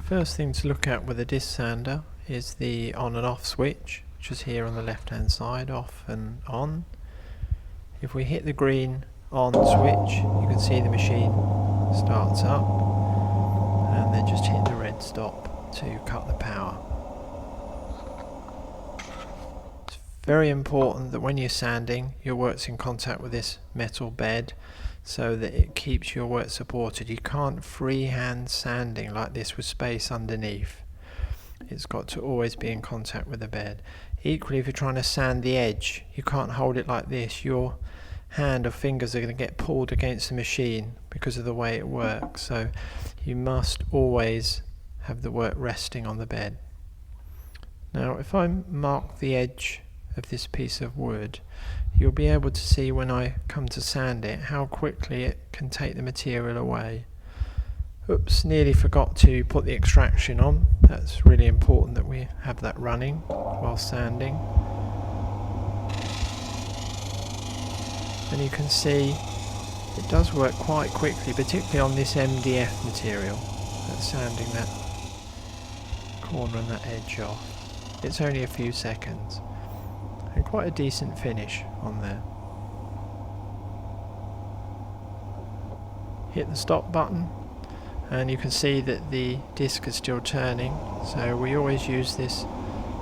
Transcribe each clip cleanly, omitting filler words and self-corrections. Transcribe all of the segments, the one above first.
First thing to look at with a disc sander is the on and off switch, which is here on the left hand side, off and on. If we hit the green on switch, you can see the machine starts up, and then just hit the red stop to cut the power. It's very important that when you're sanding, your work's in contact with this metal bed so that it keeps your work supported. You can't freehand sanding like this with space underneath. It's got to always be in contact with the bed. Equally, if you're trying to sand the edge, you can't hold it like this. Your hand or fingers are going to get pulled against the machine because of the way it works. So you must always have the work resting on the bed. Now if I mark the edge of this piece of wood, you'll be able to see when I come to sand it how quickly it can take the material away. Oops, nearly forgot to put the extraction on. That's really important that we have that running while sanding. And you can see it does work quite quickly, particularly on this MDF material. That's sanding that corner and that edge off. It's only a few seconds and quite a decent finish on there. Hit the stop button and you can see that the disc is still turning, so we always use this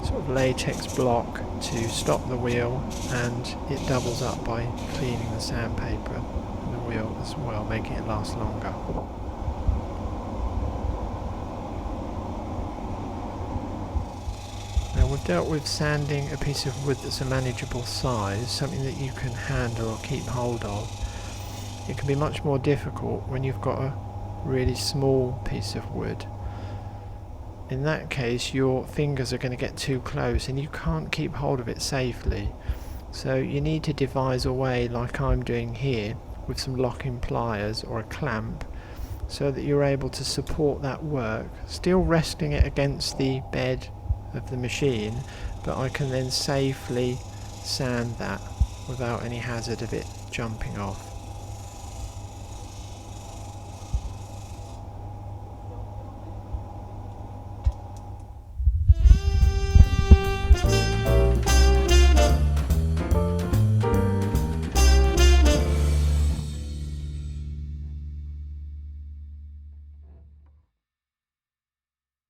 sort of latex block to stop the wheel, and it doubles up by cleaning the sandpaper and the wheel as well, making it last longer. Now we've dealt with sanding a piece of wood that's a manageable size, something that you can handle or keep hold of. It can be much more difficult when you've got a really small piece of wood. In that case, your fingers are going to get too close and you can't keep hold of it safely. So you need to devise a way, like I'm doing here, with some locking pliers or a clamp, so that you're able to support that work, still resting it against the bed of the machine, but I can then safely sand that without any hazard of it jumping off.